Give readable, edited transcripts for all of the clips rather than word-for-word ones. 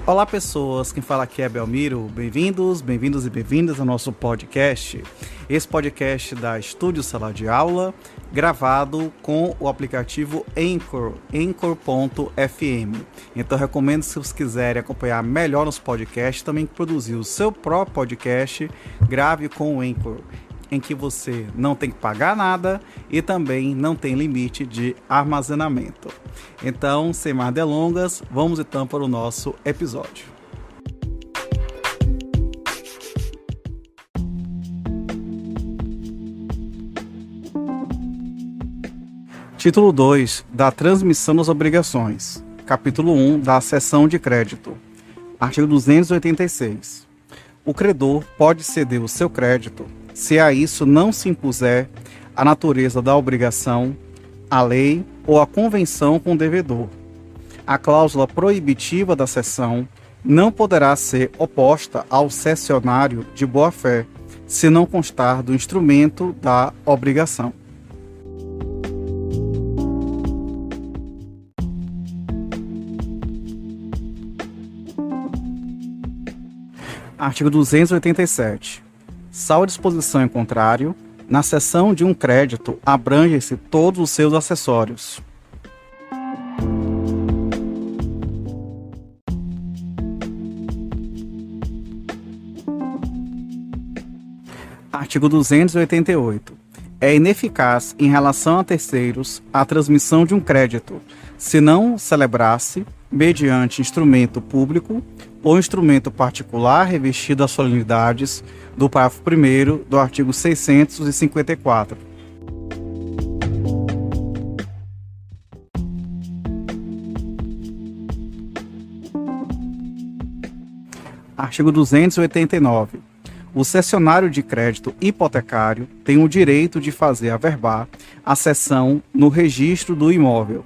Olá pessoas, quem fala aqui é Belmiro, bem-vindos e bem-vindas ao nosso podcast. Esse podcast da Estúdio Sala de Aula, gravado com o aplicativo Anchor, Anchor.fm. Então recomendo, se vocês quiserem acompanhar melhor nos podcasts, também produzir o seu próprio podcast, grave com o Anchor, em que você não tem que pagar nada e também não tem limite de armazenamento. Então, sem mais delongas, vamos então para o nosso episódio. Título 2 da transmissão das obrigações. Capítulo 1 da cessão de crédito. Artigo 286. O credor pode ceder o seu crédito se a isso não se impuser a natureza da obrigação, a lei ou a convenção com o devedor. A cláusula proibitiva da cessão não poderá ser oposta ao cessionário de boa-fé, se não constar do instrumento da obrigação. Artigo 287. Salvo disposição em contrário, na cessão de um crédito abrangem-se todos os seus acessórios. Artigo 288. É ineficaz em relação a terceiros a transmissão de um crédito, se não celebrasse, mediante instrumento público ou instrumento particular revestido das solenidades do parágrafo 1º do artigo 654. Artigo 289. O cessionário de crédito hipotecário tem o direito de fazer averbar a cessão no registro do imóvel.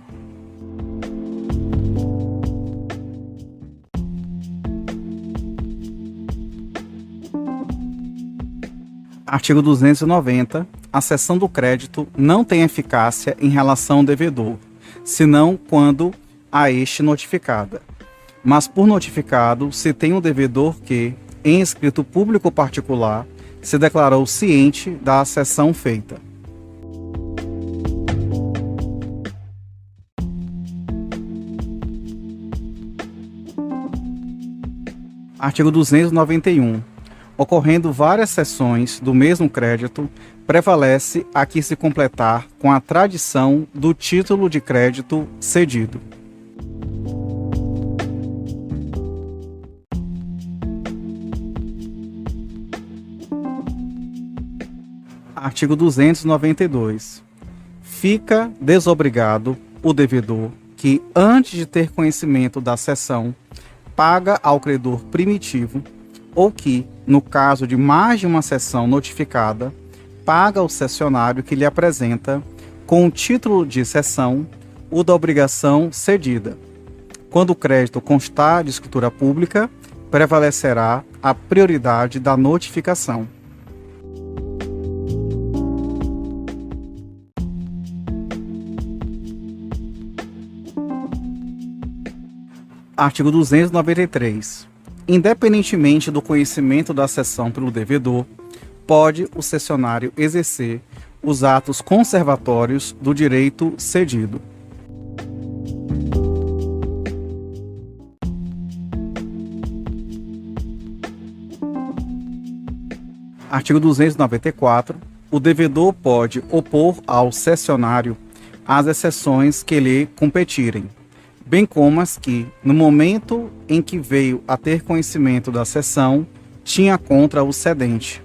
Artigo 290. A cessão do crédito não tem eficácia em relação ao devedor, senão quando a este notificada. Mas por notificado se tem o devedor que, em escrito público ou particular, se declarou ciente da cessão feita. Artigo 291. Ocorrendo várias cessões do mesmo crédito, prevalece a que se completar com a tradição do título de crédito cedido. Artigo 292. Fica desobrigado o devedor que, antes de ter conhecimento da cessão, paga ao credor primitivo ou que, no caso de mais de uma cessão notificada, paga ao cessionário que lhe apresenta, com o título de cessão, o da obrigação cedida. Quando o crédito constar de escritura pública, prevalecerá a prioridade da notificação. Artigo 293. Independentemente do conhecimento da cessão pelo devedor, pode o cessionário exercer os atos conservatórios do direito cedido. Artigo 294. O devedor pode opor ao cessionário as exceções que lhe competirem, bem como as que, no momento em que veio a ter conhecimento da cessão, tinha contra o cedente.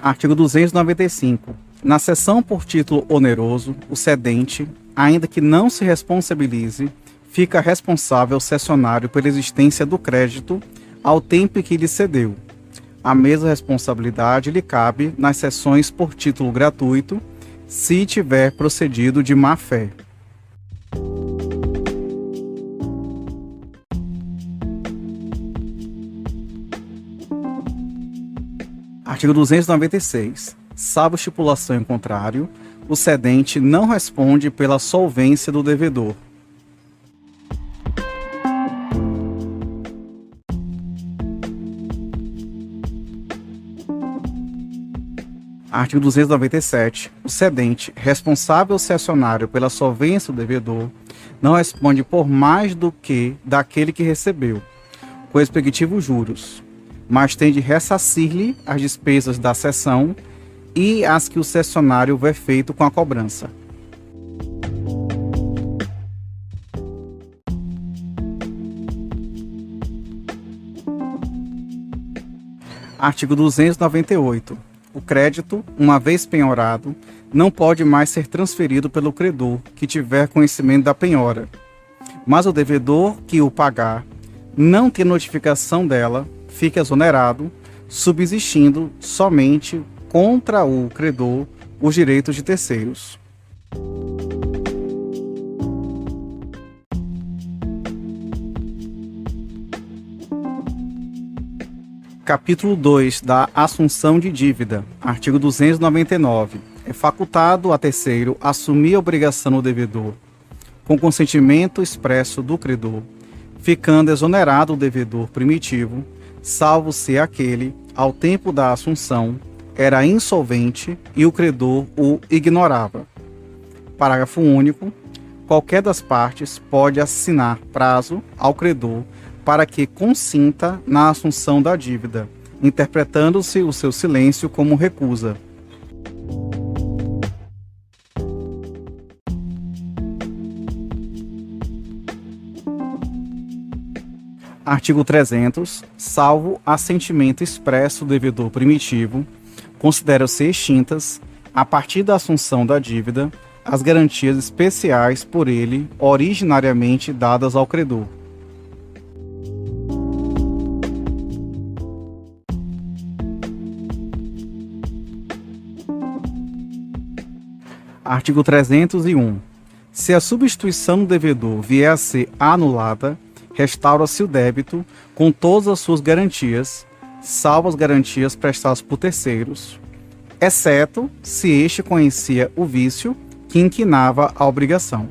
Artigo 295. Na cessão por título oneroso, o cedente, ainda que não se responsabilize, fica responsável cessionário pela existência do crédito ao tempo em que lhe cedeu. A mesma responsabilidade lhe cabe nas cessões por título gratuito, se tiver procedido de má-fé. Artigo 296. Salvo estipulação em contrário, o cedente não responde pela solvência do devedor. Artigo 297. O cedente, responsável cessionário pela solvência do devedor, não responde por mais do que daquele que recebeu, com respectivos juros, mas tem de ressarcir-lhe as despesas da cessão e as que o cessionário houver feito com a cobrança. Artigo 298. O crédito, uma vez penhorado, não pode mais ser transferido pelo credor que tiver conhecimento da penhora, mas o devedor que o pagar, não ter notificação dela, fica exonerado, subsistindo somente contra o credor os direitos de terceiros. Capítulo 2 da Assunção de Dívida. Artigo 299. É facultado a terceiro assumir a obrigação do devedor, com consentimento expresso do credor, ficando exonerado o devedor primitivo, salvo se aquele, ao tempo da assunção, era insolvente e o credor o ignorava. Parágrafo único. Qualquer das partes pode assinar prazo ao credor para que consinta na assunção da dívida, interpretando-se o seu silêncio como recusa. Artigo 300. Salvo assentimento expresso do devedor primitivo, consideram-se extintas, a partir da assunção da dívida, as garantias especiais por ele originariamente dadas ao credor. Artigo 301. Se a substituição do devedor vier a ser anulada, restaura-se o débito com todas as suas garantias, salvo as garantias prestadas por terceiros, exceto se este conhecia o vício que inquinava a obrigação.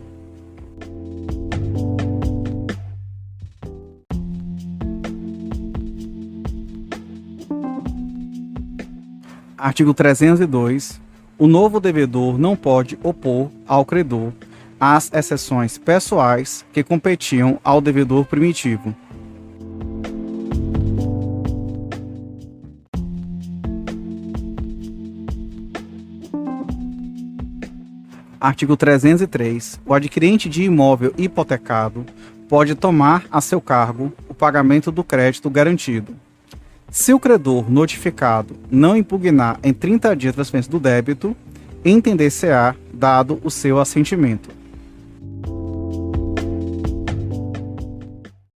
Artigo 302. O novo devedor não pode opor ao credor as exceções pessoais que competiam ao devedor primitivo. Artigo 303. O adquirente de imóvel hipotecado pode tomar a seu cargo o pagamento do crédito garantido. Se o credor notificado não impugnar em 30 dias a transferência do débito, entender-se-á dado o seu assentimento.